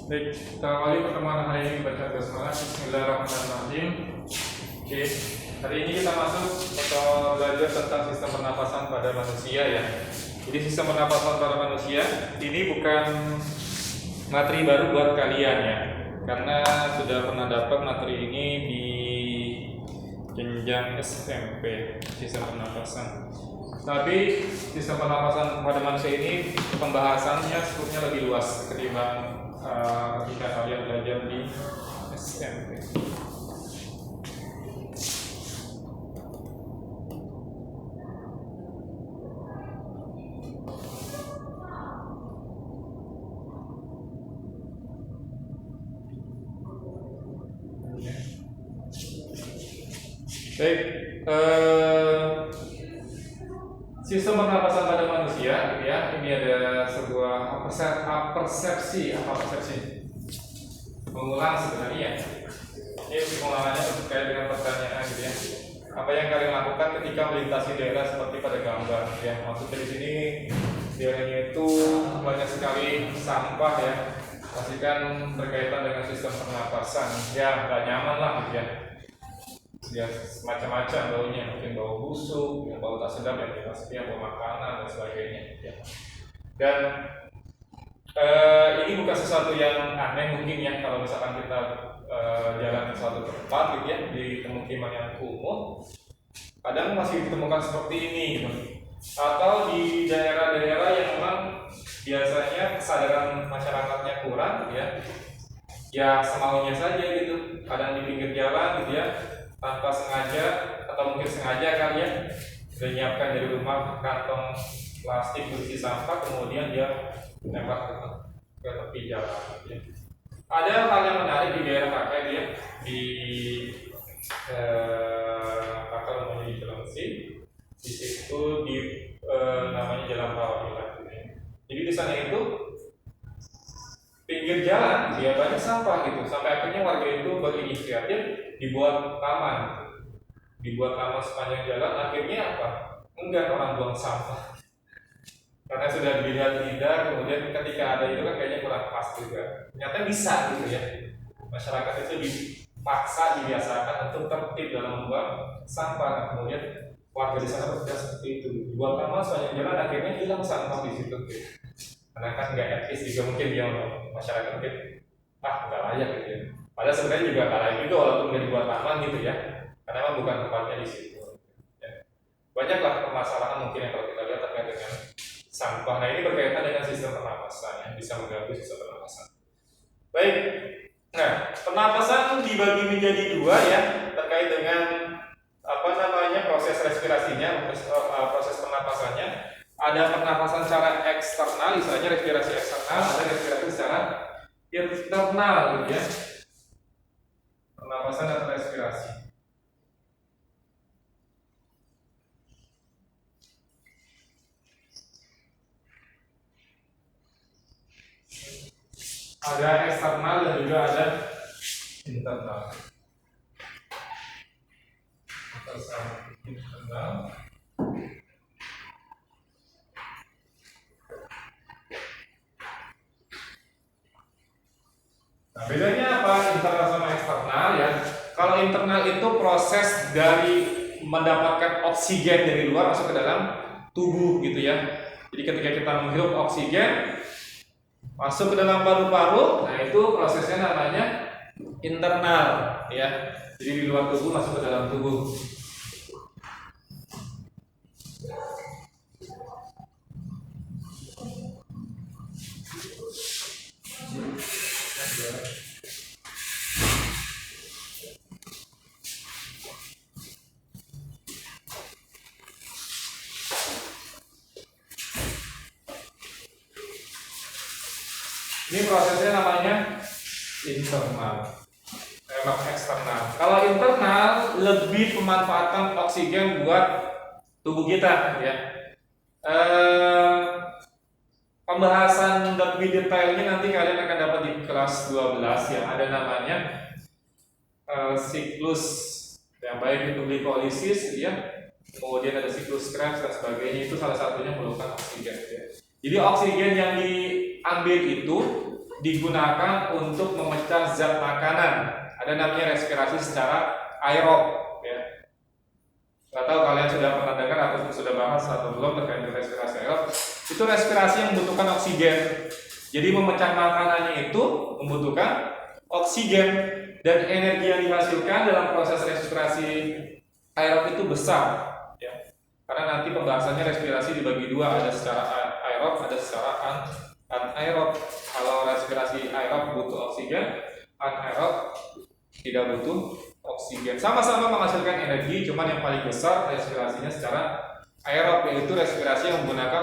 Baik, kita awali pertemuan hari ini baca basmalah. Bismillahirrahmanirrahim. Oke, hari ini kita masuk atau belajar tentang sistem pernapasan pada manusia ya. Jadi sistem pernapasan pada manusia ini bukan materi baru buat kalian ya, karena sudah pernah dapat materi ini di jenjang SMP, sistem pernapasan. Tapi sistem pernapasan pada manusia ini pembahasannya skupnya lebih luas ketimbang ketika kalian belajar di SMP. Baik, sistem pernapasan pada manusia, gitu ya. Ini ada sebuah persepsi, mengulang sebenarnya. Ini pengulangannya terkait dengan pertanyaan, gitu ya. Apa yang kalian lakukan ketika melintasi daerah seperti pada gambar, ya? Maksudnya di sini daerahnya itu banyak sekali sampah, ya. Pastikan berkaitan dengan sistem pernapasan, ya nggak nyaman lah, gitu ya. Ya macam-macam baunya, mungkin bau busuk, yang bau tak sedap, yang pastinya bau makanan dan sebagainya ya. Dan ini bukan sesuatu yang aneh mungkin ya, kalau misalkan kita jalan ke suatu tempat gitu ya, di pemukiman yang kumuh, kadang masih ditemukan seperti ini gitu. Atau di daerah-daerah yang memang biasanya kesadaran masyarakatnya kurang gitu ya semaunya saja gitu, kadang di pinggir jalan gitu ya, tanpa sengaja atau mungkin sengaja kali ya, sudah menyiapkan dari rumah kantong plastik berisi sampah, kemudian dia lempar ke tepi jalan. Ya. Ada hal yang menarik di daerah kakak dia di kakak namanya di Cilengsi, di situ di namanya Jalan Rawailah. Jadi di sana itu pinggir jalan dia banyak sampah gitu, sampai akhirnya warga itu berinisiatif dibuat taman sepanjang jalan. Akhirnya apa? Enggak orang buang sampah karena sudah dilihat-lihat, kemudian ketika ada itu kan kayaknya kurang pas juga. Ternyata bisa gitu ya, masyarakat itu dipaksa, dibiasakan untuk tertib dalam membuang sampah. Nah, kemudian warga di sana bekerja seperti itu, dibuat taman sepanjang jalan, akhirnya hilang sampah di situ gitu. Karena kan nggak etis juga mungkin dia, masyarakat mungkin nggak layak gitu ya. Padahal sebenarnya juga nggak layak juga walaupun udah dibuat taman gitu ya, karena memang bukan tempatnya di situ. Ya. Banyaklah permasalahan mungkin yang kalau kita lihat terkait dengan sampah. Nah ini berkaitan dengan sistem pernapasan yang bisa mengganggu sistem pernapasan. Baik, nah pernapasan dibagi menjadi dua ya, terkait dengan proses respirasinya, proses pernapasannya. Ada pernapasan secara eksternal, misalnya respirasi eksternal, ada respirasi secara internal gitu ya. Pernapasan atau respirasi. Ada eksternal dan juga ada internal. Internal. Nah, bedanya apa internal sama eksternal ya? Kalau internal itu proses dari mendapatkan oksigen dari luar masuk ke dalam tubuh gitu ya. Jadi ketika kita menghirup oksigen masuk ke dalam paru-paru, nah itu prosesnya namanya internal ya. Jadi di luar tubuh masuk ke dalam tubuh. Ini prosesnya namanya internal, memang eksternal. Kalau internal lebih pemanfaatan oksigen buat tubuh kita, ya. Pembahasan lebih detailnya nanti kalian akan dapat di kelas 12 yang ada namanya siklus yang baik itu glikolisis, ya. Kemudian ada siklus Krebs dan sebagainya, itu salah satunya memerlukan oksigen, ya. Jadi oksigen yang diambil itu digunakan untuk memecah zat makanan. Ada namanya respirasi secara aerob, ya. Nggak tahu kalian sudah pernah dengar atau sudah bahas atau belum terkait dengan respirasi aerob. Itu respirasi yang membutuhkan oksigen. Jadi memecah makanannya itu membutuhkan oksigen, dan energi yang dihasilkan dalam proses respirasi aerob itu besar, ya. Karena nanti pembahasannya respirasi dibagi dua, ada secara aerob, ada secara anaerob. Kalau respirasi aerob butuh oksigen, anaerob tidak butuh oksigen. Sama-sama menghasilkan energi, cuman yang paling besar respirasinya secara aerob, yaitu respirasi yang menggunakan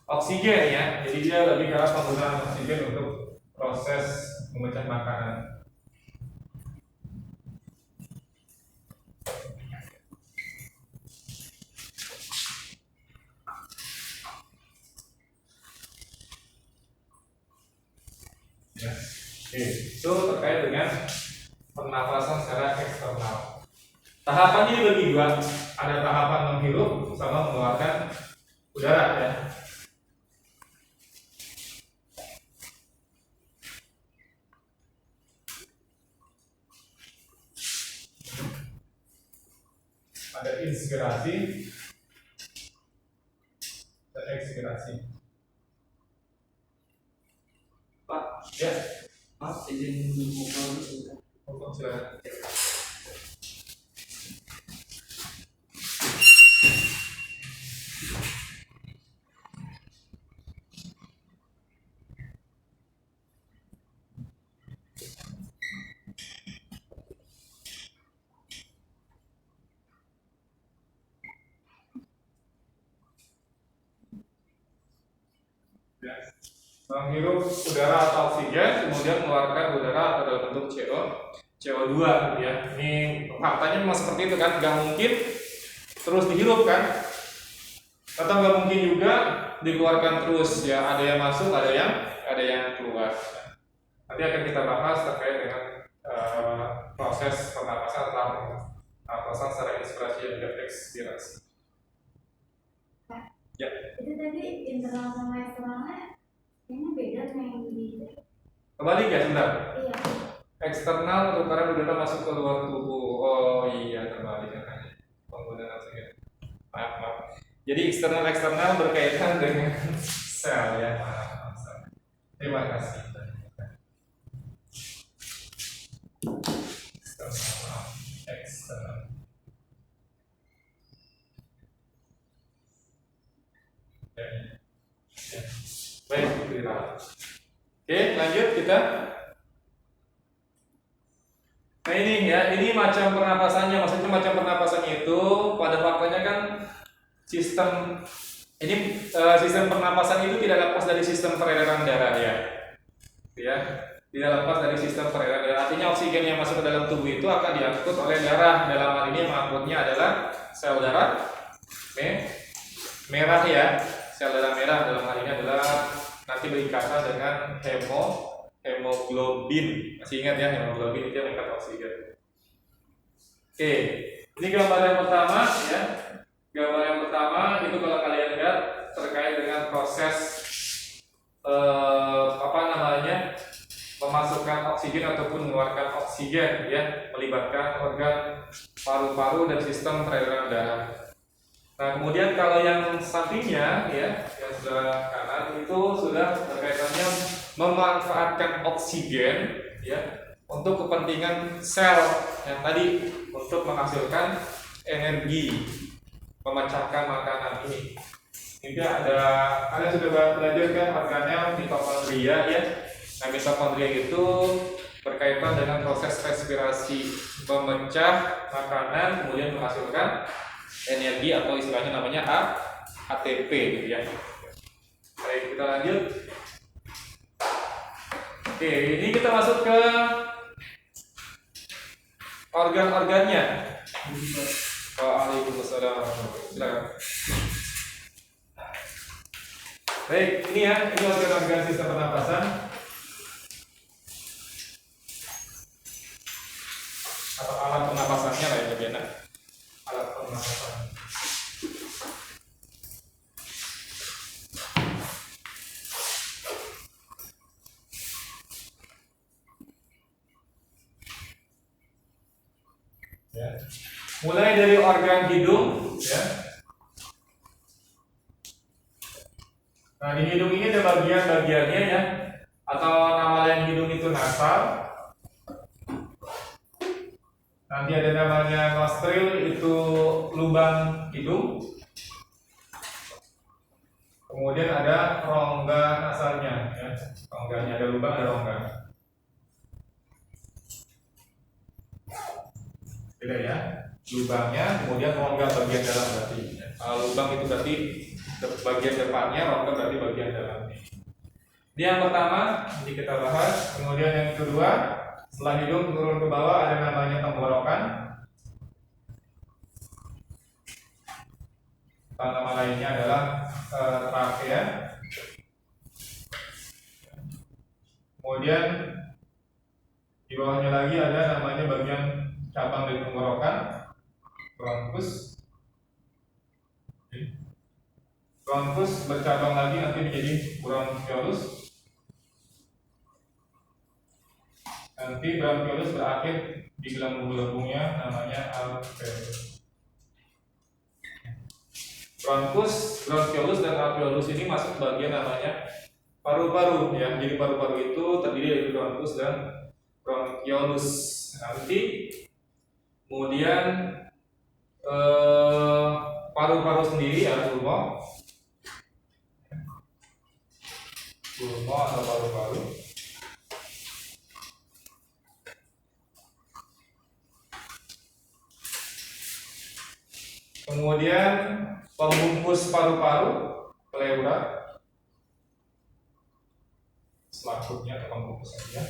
oksigen, ya. Jadi dia lebih keras penggunaan oksigen untuk proses memecah makanan. Ya. Oke, itu terkait dengan pernapasan secara eksternal. Tahapannya dibagi dua, ada tahapan menghirup sama mengeluarkan udara, ya. Ada inspirasi dan ekspirasi. Pak, Ya, maaf izin buka dulu. silakan. Ya. Menghirup udara atau oksigen, kemudian mengeluarkan udara atau dalam bentuk CO2, ya. Ini faktanya memang seperti itu kan, nggak mungkin terus dihirup kan, atau nggak mungkin juga dikeluarkan terus, ya. Ada yang masuk, ada yang keluar. Nanti akan kita bahas terkait dengan proses pernapasan atau pernapasan secara inspirasi dan ekspirasi. Ya. Itu tadi internal sama eksternalnya kayaknya beda sama yang di Kembali ya sebentar. iya. Eksternal penukaran udara masuk ke luar tubuh. Oh iya, terbalik kan. Penggunaan oksigen. Maaf. Jadi eksternal berkaitan dengan sel, ya. Maaf. Terima kasih. Eksternal. Ya. Baik, oke, lanjut kita. Nah ini ya, ini macam pernapasannya. Maksudnya macam pernapasannya itu pada faktanya kan sistem pernapasan itu tidak lepas dari sistem peredaran darah, ya. Ya, tidak lepas dari sistem peredaran darah. Artinya oksigen yang masuk ke dalam tubuh itu akan diangkut oleh darah. Dalam hal ini yang mengangkutnya adalah sel darah merah, ya. Sel darah merah dalam hal ini adalah nanti berikatan dengan hemoglobin. Masih ingat ya, hemoglobin itu yang mengikat oksigen. Oke, ini gambar yang pertama, ya. Gambar yang pertama itu kalau kalian lihat terkait dengan proses memasukkan oksigen ataupun mengeluarkan oksigen, ya, melibatkan organ paru-paru dan sistem peredaran darah. Nah, kemudian kalau yang sampingnya, ya, yang sebelah kanan itu sudah berkaitannya memanfaatkan oksigen, ya, untuk kepentingan sel yang tadi untuk menghasilkan energi, memecahkan makanan ini. Ini ada, kalian sudah belajar kan organel mitokondria, ya. Nah, mitokondria itu berkaitan dengan proses respirasi, memecah makanan kemudian menghasilkan energi atau istilahnya namanya ATP, gitu ya. Baik, kita lanjut. Oke, ini kita masuk ke organ-organnya. Waalaikumsalam. Silakan. Baik, ini ya, ini organ-organ sistem pernapasan atau alat pernapasannya lah, ya, Bena. Alat pernapasan. Ya. Mulai dari organ hidung, ya. Nah, di hidung ini ada bagian-bagiannya ya, atau nama lain hidung itu nasal. Nanti ada namanya nostril, itu lubang hidung. Kemudian ada rongga nasalnya, ya. Rongganya ada lubang, ada rongga. Beda ya, lubangnya, kemudian rongga bagian dalam berarti. Kalau lubang itu berarti bagian depannya, rongga berarti bagian dalamnya. Ini yang pertama, ini kita bahas. Kemudian yang kedua, setelah hidung turun ke bawah ada namanya tenggorokan. Nama lainnya adalah trakea. Kemudian di bawahnya lagi ada namanya bagian cabang dari tenggorokan, bronkus. Bronkus bercabang lagi nanti menjadi bronchiolus. Nanti bronchiolus berakhir di gelembung-gelembungnya namanya alveolus. Bronkus, bronchiolus dan alveolus ini masuk bagian namanya paru-paru ya. Jadi paru-paru itu terdiri dari bronkus dan bronchiolus. Nanti kemudian paru-paru sendiri ya pulmo atau paru-paru. Kemudian pembungkus paru-paru, pleura, selaputnya atau pembungkusannya.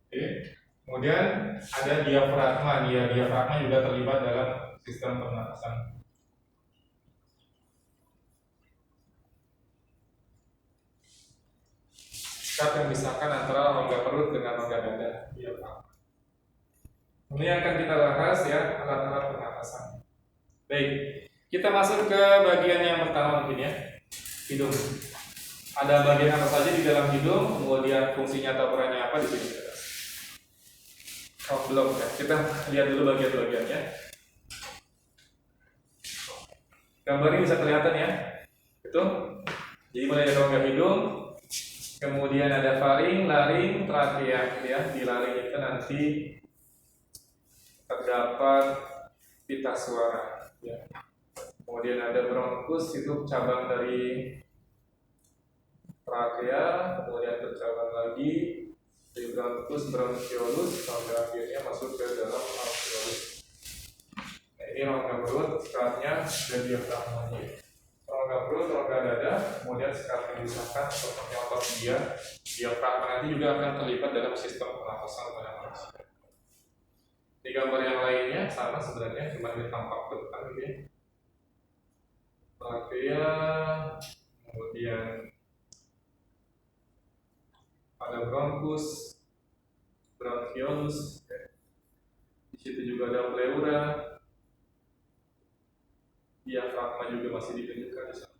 Oke. Kemudian ada diafragma, diafragma juga terlibat dalam sistem pernafasan. Skat yang memisahkan antara rongga perut dengan rongga dada, diafragma. Ini akan kita bahas ya, alat-alat pernafasan. Baik, kita masuk ke bagian yang pertama mungkin ya, hidung. Ada bagian apa saja di dalam hidung, kemudian fungsinya atau perannya apa di sini. Oh belum ya, kita lihat dulu bagian-bagiannya. Gambarnya bisa kelihatan ya, itu. Jadi mulai dari rongga hidung, kemudian ada faring, laring, trakea ya. Di laring itu nanti terdapat pita suara ya. Kemudian ada bronkus, itu cabang dari trakea, kemudian bercabang lagi di bronkus, bronchiolus, sampai akhirnya masuk ke dalam alveolus. Nah, ini rongga perut, skatnya dan diafragmanya. Rongga perut, rongga dada, kemudian skat yang disahkan seperti otot dia. Diafragma nanti juga akan terlibat dalam sistem pernafasan pada manusia. Di gambar yang lainnya sama sebenarnya, cuma ditampak depan gitu ya. Trakea, kemudian ada bronkus, bronchiolus, di situ juga ada pleura, diafragma juga masih ditunjukkan di sana.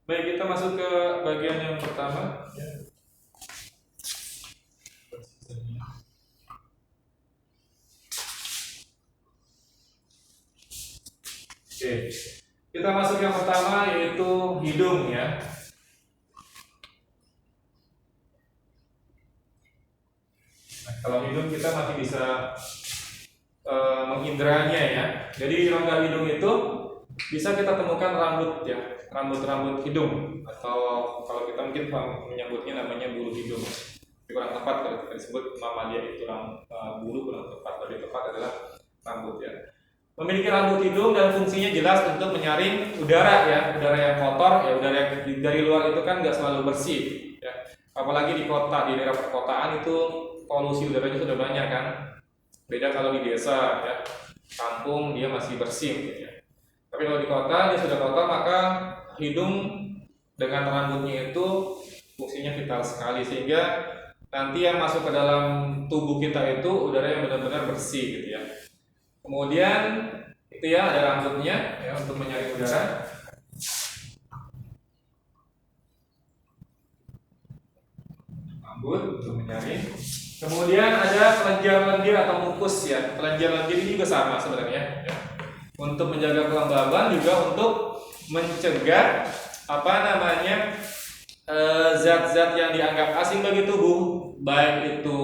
Baik, kita masuk ke bagian yang pertama. Oke. Kita masuk yang pertama yaitu hidung ya. Nah, kalau hidung kita masih bisa menginderanya ya. Jadi di rongga hidung itu bisa kita temukan rambut ya, rambut-rambut hidung, atau kalau kita mungkin menyebutnya namanya bulu hidung. Tapi kurang tepat kalau kita disebut mamalia itu bulu, kurang tepat. Lebih tepat adalah rambut ya. Memiliki rambut hidung dan fungsinya jelas untuk menyaring udara ya, udara yang kotor ya, udara yang dari luar itu kan nggak selalu bersih ya. Apalagi di kota, di daerah perkotaan itu polusi udaranya sudah banyak kan. Beda kalau di desa ya, kampung dia masih bersih gitu ya. Tapi kalau di kota dia sudah kotor, maka hidung dengan rambutnya itu fungsinya vital sekali, sehingga nanti yang masuk ke dalam tubuh kita itu udara yang benar-benar bersih gitu ya. Kemudian itu ya ada rambutnya ya untuk menyaring udara. Rambut untuk menyaring. Kemudian ada kelenjar lendir atau mukus ya. Kelenjar lendir ini juga sama sebenarnya. Ya. Untuk menjaga kelembaban juga untuk mencegah zat-zat yang dianggap asing bagi tubuh, baik itu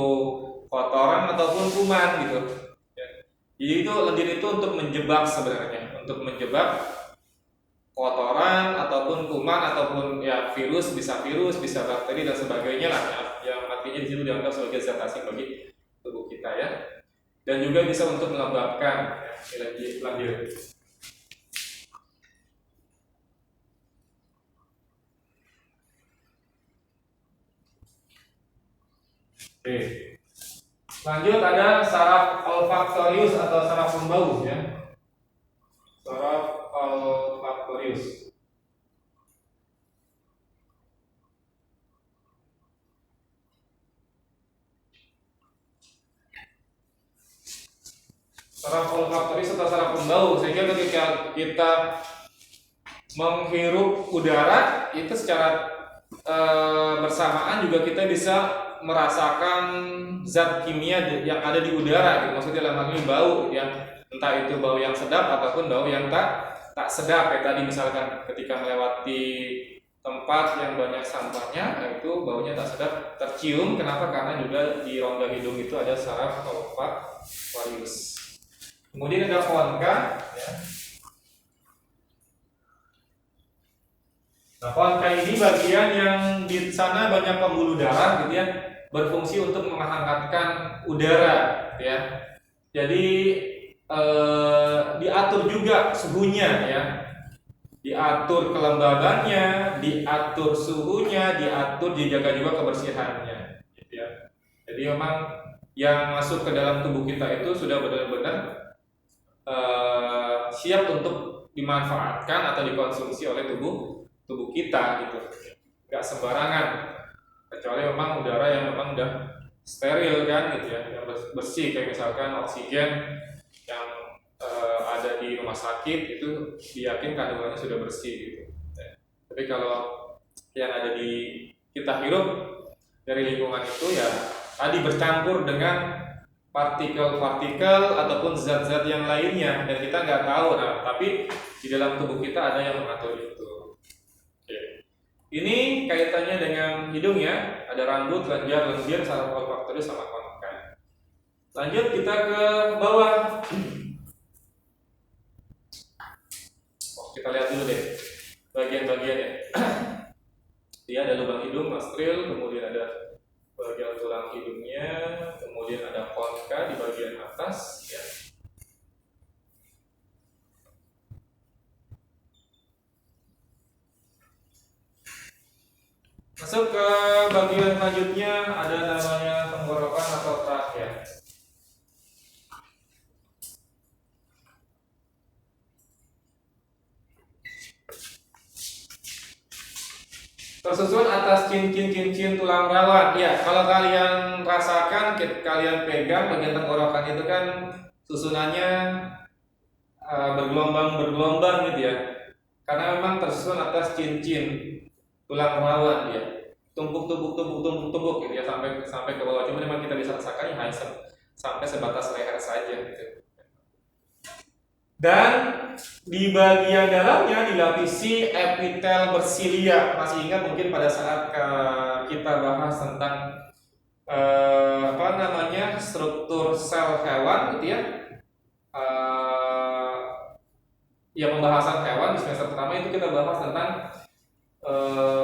kotoran ataupun kuman gitu. Ya. Jadi itu lendir itu untuk menjebak sebenarnya, untuk menjebak kotoran ataupun kuman ataupun ya virus, bisa bakteri dan sebagainya lah ya, yang artinya di situ dianggap sebagai zat asing bagi tubuh kita ya. Dan juga bisa untuk melembabkan ya, lendir. Oke. Lanjut ada saraf olfaktorius atau saraf pembau ya. Saraf olfaktorius. Saraf olfaktorius atau saraf pembau, sehingga ketika kita menghirup udara itu secara bersamaan juga kita bisa merasakan zat kimia yang ada di udara gitu. Maksudnya dalam hal ini bau ya, entah itu bau yang sedap ataupun bau yang tak sedap kayak tadi misalkan ketika melewati tempat yang banyak sampahnya, itu baunya tak sedap tercium. Kenapa? Karena juga di rongga hidung itu ada saraf olfaktorius. Kemudian ada konka ya. Nah, konka ini bagian yang di sana banyak pembuluh darah gitu ya, berfungsi untuk menghangatkan udara ya. Jadi diatur juga suhunya ya. Diatur kelembabannya, diatur suhunya, dijaga juga kebersihannya gitu ya. Jadi memang yang masuk ke dalam tubuh kita itu sudah benar-benar siap untuk dimanfaatkan atau dikonsumsi oleh tubuh kita gitu, nggak sembarangan, kecuali memang udara yang memang udah steril kan gitu ya, yang bersih kayak misalkan oksigen yang ada di rumah sakit itu diyakin kandungannya sudah bersih gitu. Tapi kalau yang ada di kita hirup dari lingkungan itu ya tadi bercampur dengan partikel-partikel ataupun zat-zat yang lainnya dan kita nggak tahu. Nah, tapi di dalam tubuh kita ada yang mengatur itu. Oke. Ini kaitannya dengan hidung ya. Ada rambut, kelenjar, lendir, saraf olfaktorius sama konka. Lanjut kita ke bawah. Kita lihat dulu deh bagian-bagiannya. Dia ada lubang hidung, nostril, kemudian ada bagian tulang hidungnya, kemudian ada konka di bagian atas ya. Masuk ke bagian selanjutnya, ada namanya tenggorokan atau trachea. Tersusun atas cincin tulang rawan. Ya, kalau kalian rasakan, kalian pegang bagian tenggorokan itu kan susunannya bergelombang gitu ya. Karena memang tersusun atas cincin tulang rawan ya. Tumpuk gitu ya sampai ke bawah. Cuma memang kita bisa rasakan hanya sampai sebatas leher saja gitu. Dan di bagian dalamnya dilapisi epitel bersilia. Masih ingat mungkin pada saat kita bahas tentang struktur sel hewan gitu ya. Ya pembahasan hewan di semester pertama itu kita bahas tentang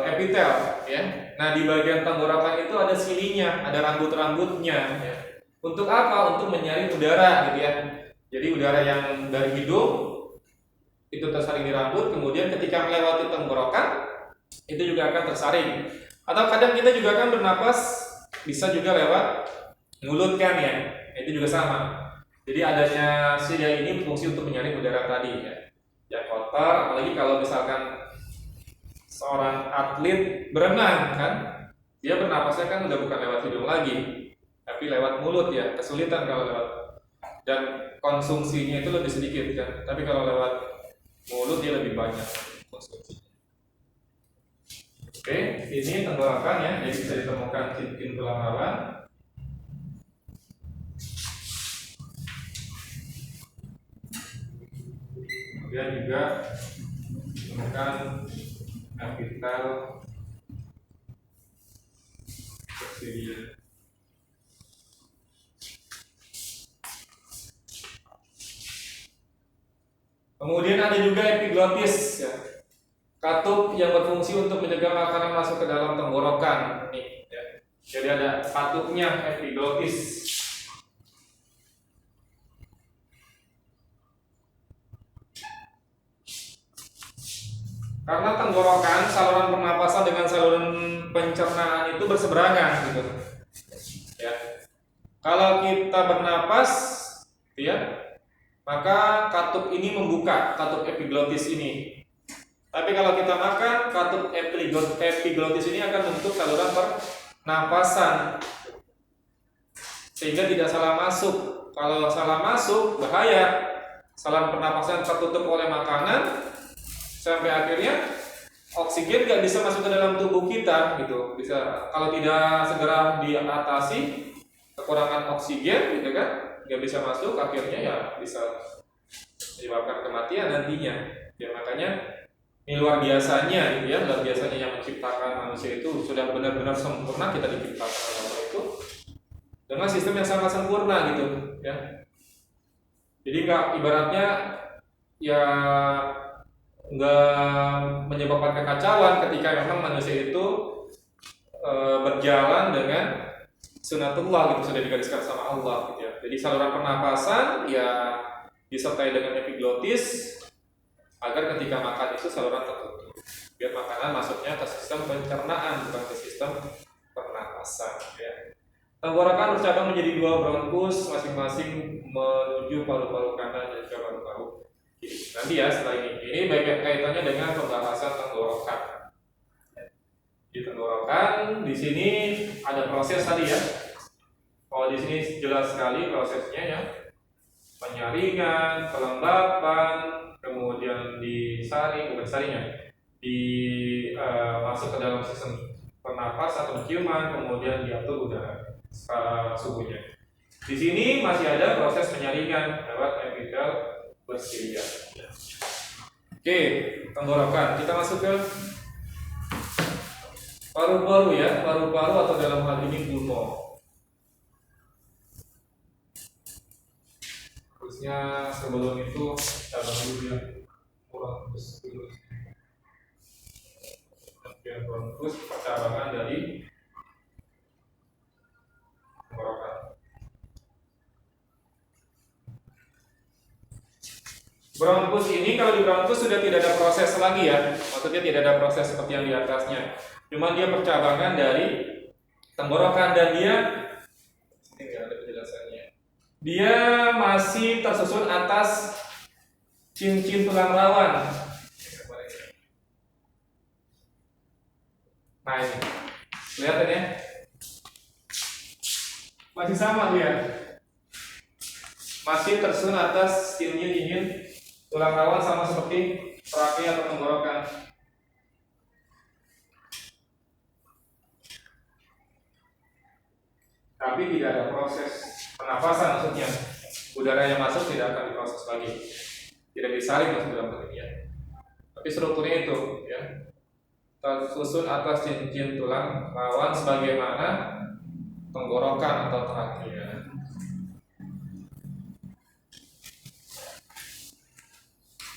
epitel ya. Nah, di bagian tenggorokan itu ada silinya, ada rambut-rambutnya ya. Untuk apa? Untuk menyaring udara gitu ya. Jadi udara yang dari hidung itu tersaring di rambut, kemudian ketika melewati tenggorokan itu juga akan tersaring. Atau kadang kita juga akan bernapas bisa juga lewat mulut kan ya. Itu juga sama. Jadi adanya silia ini berfungsi untuk menyaring udara tadi ya. Yang kotor, apalagi kalau misalkan seorang atlet berenang kan, dia bernapasnya kan udah bukan lewat hidung lagi, tapi lewat mulut ya. Kesulitan kalau lewat, dan konsumsinya itu lebih sedikit kan. Tapi kalau lewat mulut dia lebih banyak. konsumsi. Oke, ini tenggorokan ya, jadi bisa ditemukan cincin tulang rawan. Kemudian juga ditemukan apital bersilia. Kemudian ada juga epiglotis ya. Katup yang berfungsi untuk mencegah makanan masuk ke dalam tenggorokan. Nih, ya. Jadi ada katupnya epiglotis. Karena tenggorokan, saluran pernapasan dengan saluran pencernaan itu berseberangan gitu. Ya. Kalau kita bernapas, ya, maka katup ini membuka, katup epiglotis ini. Tapi kalau kita makan, katup epiglotis ini akan menutup saluran pernapasan sehingga tidak salah masuk. Kalau salah masuk, bahaya. Saluran pernapasan tertutup oleh makanan sampai akhirnya oksigen nggak bisa masuk ke dalam tubuh kita gitu. Bisa kalau tidak segera diatasi kekurangan oksigen gitu kan, nggak bisa masuk, akhirnya ya bisa menyebabkan kematian nantinya. Ya makanya ini luar biasanya gitu ya, luar biasanya yang menciptakan manusia itu sudah benar-benar sempurna, kita diciptakan oleh Allah itu dengan sistem yang sangat sempurna gitu ya. Jadi nggak ibaratnya ya nggak menyebabkan kekacauan ketika memang manusia itu berjalan dengan sunatullah gitu, sudah digariskan sama Allah gitu ya. Jadi saluran pernapasan ya disertai dengan epiglotis agar ketika makan itu saluran tertutup biar makanan masuknya ke sistem pencernaan bukan ke sistem pernapasan ya. Tenggorokan bercabang menjadi 2 bronkus masing-masing menuju paru-paru kanan dan juga paru-paru kiri. Nanti ya setelah ini baik kaitannya dengan pembahasan tenggorokan. Di tenggorokan di sini ada proses tadi ya. Kalau di sini jelas sekali prosesnya ya, penyaringan, pelembapan, kemudian disaring, bukan saringnya, masuk ke dalam sistem pernapas atau penciuman, kemudian diatur udara suhunya. Di sini masih ada proses penyaringan lewat epitel bersilia. Oke, tenggorokan. Kita masuk ke paru-paru ya, paru-paru atau dalam hal ini pulmo. Terusnya sebelum itu cabang dulu ya, bronkus dulu. Bagian bronkus percabangan dari tenggorokan. Bronkus ini kalau di bronkus sudah tidak ada proses lagi ya, maksudnya tidak ada proses seperti yang di atasnya. Cuma dia percabangan dari tenggorokan dan dia ini nggak ada penjelasannya. Dia masih tersusun atas cincin tulang rawan. Nah ini, kelihatan ya? Masih sama dia. Masih tersusun atas cincin tulang rawan sama seperti trakea atau tenggorokan. Tapi tidak ada proses pernapasan maksudnya. Udara yang masuk tidak akan diproses lagi. Tidak disaring masuk dalam bagian. Tapi strukturnya itu ya. Tersusun atas cincin tulang rawan sebagaimana tenggorokan atau trakea.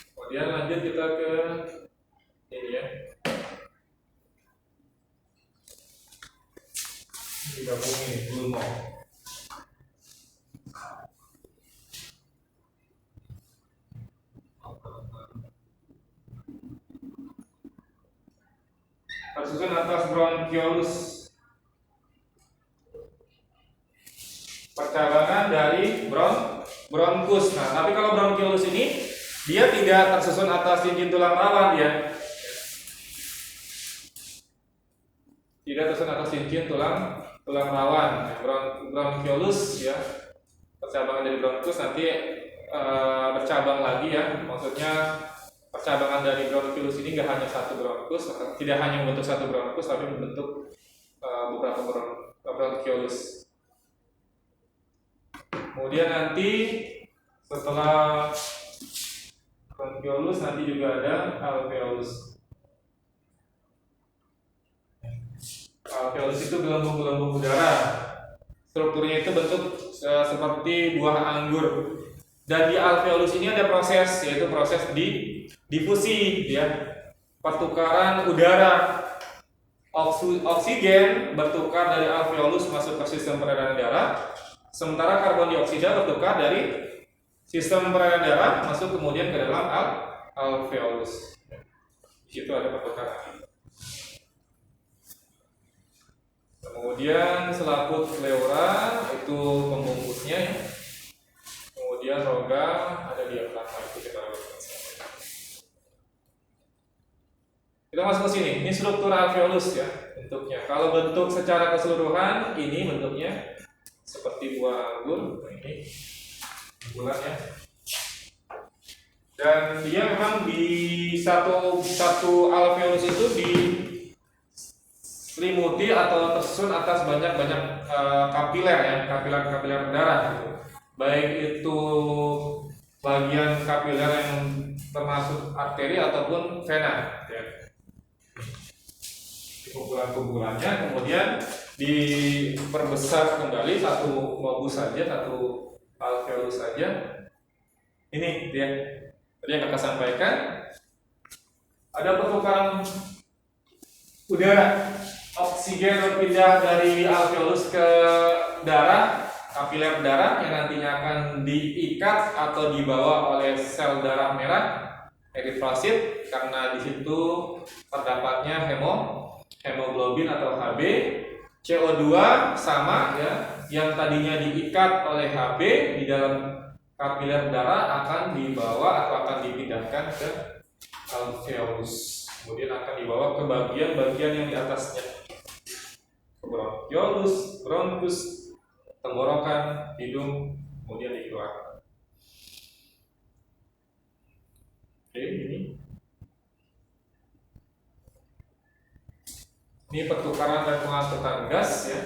Kemudian lanjut kita ke ini ya. Digabungin pulmo. Tersusun atas bronchiolus, percabangan dari bronkus. Nah, tapi kalau bronchiolus ini dia tidak tersusun atas cincin tulang rawan ya. Tidak tersusun atas cincin tulang rawan. Bronchiolus ya, percabangan dari bronkus nanti bercabang lagi ya. Maksudnya percabangan dari bronkiolus ini nggak hanya satu bronkus, tidak hanya membentuk satu bronkus, tapi membentuk beberapa bronkiolus. Kemudian nanti setelah bronkiolus nanti juga ada alveolus. Alveolus itu gelembung-gelembung udara. Strukturnya itu bentuk seperti buah anggur. Dan di alveolus ini ada proses, yaitu proses difusi, ya, pertukaran udara. Oksigen bertukar dari alveolus masuk ke sistem peredaran darah, sementara karbon dioksida bertukar dari sistem peredaran darah masuk kemudian ke dalam alveolus. Di situ ada pertukaran. Kemudian selaput pleura itu pembungkusnya, ya. Kemudian rongga ada diafragma, itu kita lakukan. Kita masuk ke sini. Ini struktur alveolus, ya, bentuknya. Kalau bentuk secara keseluruhan ini bentuknya seperti buah anggur. Nah, ini bulan, ya. Dan dia memang di satu alveolus itu diselimuti atau tersusun atas banyak kapiler, ya, kapiler darah gitu. Baik itu bagian kapiler yang termasuk arteri ataupun vena, ya. Kumpulan-kumpulannya kemudian diperbesar kembali satu lobus saja, satu alveolus saja. Ini dia tadi yang kakak sampaikan, ada pertukaran udara, oksigen berpindah dari alveolus ke darah, kapiler darah yang nantinya akan diikat atau dibawa oleh sel darah merah eritrosit, karena di situ terdapatnya hemoglobin atau Hb. CO2 sama, ya, yang tadinya diikat oleh Hb di dalam kapiler darah akan dibawa atau akan dipindahkan ke alveolus, kemudian akan dibawa ke bagian-bagian yang di atasnya, ke bronkiolus, bronkus, tenggorokan, hidung, kemudian dikeluarkan. Oke, ini pertukaran dan pengangkutan gas, ya.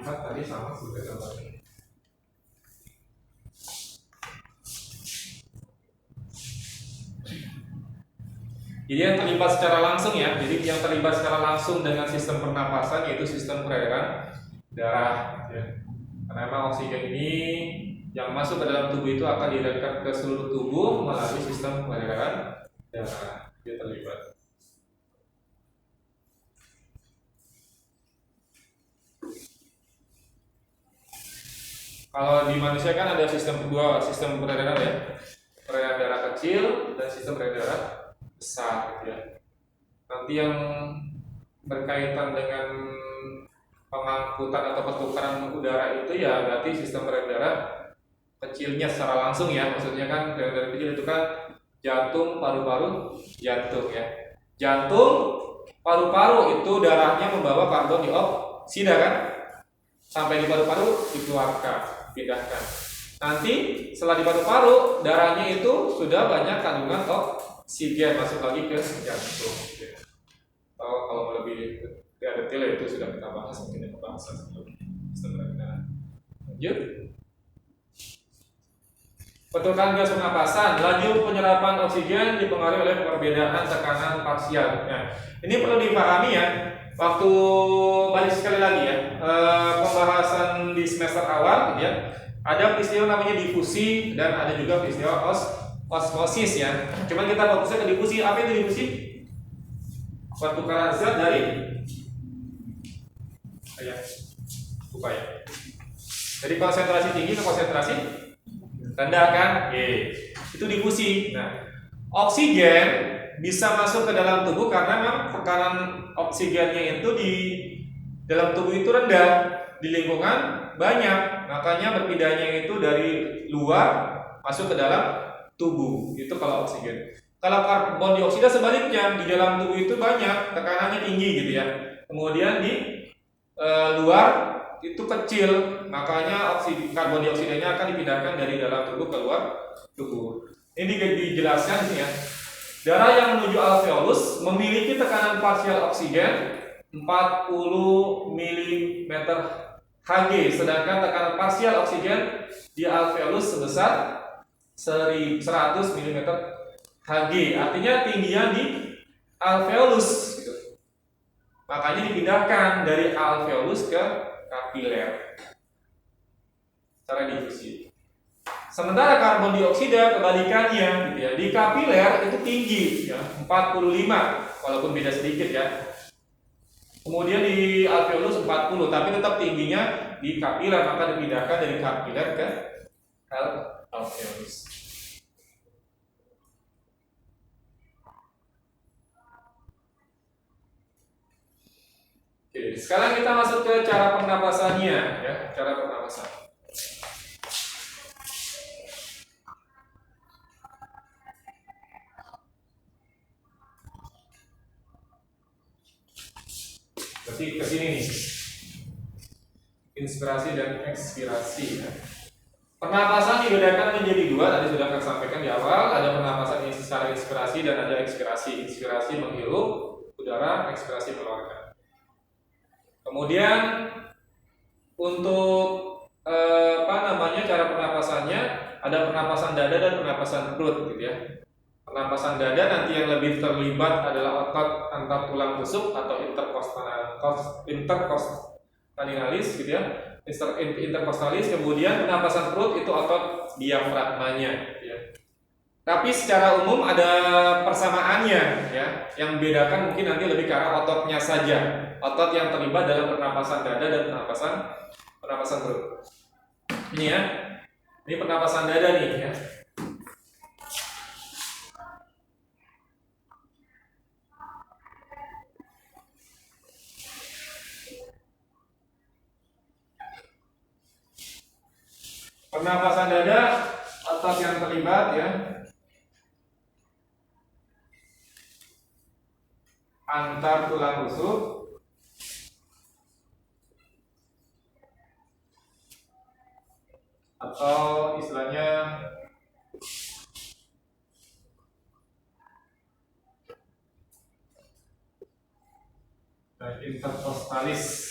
Lihat tadi sama sudah gambarnya. Jadi yang terlibat secara langsung, ya. Jadi yang terlibat secara langsung dengan sistem pernapasan yaitu sistem peredaran darah, ya. Karena memang oksigen ini yang masuk ke dalam tubuh itu akan diedarkan ke seluruh tubuh melalui sistem peredaran darah. Dia terlibat. Kalau di manusia kan ada dua sistem peredaran, ya. Peredaran darah kecil dan sistem peredaran darah besar, gitu, ya. Nanti yang berkaitan dengan pengangkutan atau pertukaran udara itu, ya, berarti sistem peredaran darah kecilnya secara langsung, ya. Maksudnya kan peredaran kecil itu kan jantung, paru-paru, jantung, ya. Jantung, paru-paru itu darahnya membawa karbon dioksida, kan, sampai di paru-paru dikeluarkan, pindahkan. Nanti setelah di paru-paru darahnya itu sudah banyak kandungan oksigen masuk lagi ke jantung. Kalau mau lebih detail itu sudah kita bahas mungkin di pembahasan sebelumnya. Lanjut. Pertukaran gas pernapasan, laju penyerapan oksigen dipengaruhi oleh perbedaan tekanan parsial. Nah, ini perlu dipahami, ya. Waktu balik sekali lagi, ya, pembahasan di semester awal, ya, ada peristiwa namanya difusi dan ada juga peristiwa osmosis, ya. Cuman kita fokusnya ke difusi. Apa itu difusi? Pertukaran zat dari dari konsentrasi tinggi ke konsentrasi rendah, kan? Itu difusi. Nah, oksigen bisa masuk ke dalam tubuh karena memang tekanan oksigennya itu di dalam tubuh itu rendah, di lingkungan banyak, makanya berpindahnya itu dari luar masuk ke dalam tubuh. Itu kalau oksigen. Kalau karbon dioksida sebaliknya, di dalam tubuh itu banyak, tekanannya tinggi, gitu, ya. Kemudian di luar itu kecil, makanya karbon dioksidanya akan dipindahkan dari dalam tubuh keluar tubuh. Ini dijelaskan sih ya. Darah yang menuju alveolus memiliki tekanan parsial oksigen 40 mm Hg, sedangkan tekanan parsial oksigen di alveolus sebesar 100 mm Hg. Artinya tingginya di alveolus gitu. Makanya dipindahkan dari alveolus ke kapiler secara difusi. Sementara karbon dioksida kebalikannya gitu ya. Di kapiler itu tinggi ya, 45 walaupun beda sedikit ya. Kemudian di alveolus 40, tapi tetap tingginya di kapiler, maka dipindahkan dari kapiler ke alveolus. Oke, sekarang kita masuk ke cara pernapasannya ya, cara pernapasan. Berarti ke sini nih. Inspirasi dan ekspirasi ya. Pernapasan dibedakan menjadi dua, tadi sudah saya sampaikan di awal. Ada pernapasan secara inspirasi dan ada ekspirasi. Inspirasi menghirup udara, ekspirasi mengeluarkan. Kemudian untuk cara pernapasannya ada pernapasan dada dan pernapasan perut gitu ya. Pernapasan dada nanti yang lebih terlibat adalah otot antar tulang rusuk atau intercostalalis gitu ya. Intercostalis. Kemudian pernapasan perut itu otot diafragmanya gitu ya. Tapi secara umum ada persamaannya ya. Yang membedakan mungkin nanti lebih ke arah ototnya saja. Otot yang terlibat dalam pernapasan dada dan pernapasan perut. Ini ya. Ini pernapasan dada nih ya. Pernapasan dada, otot yang terlibat ya, antar tulang rusuk atau istilahnya intercostalis.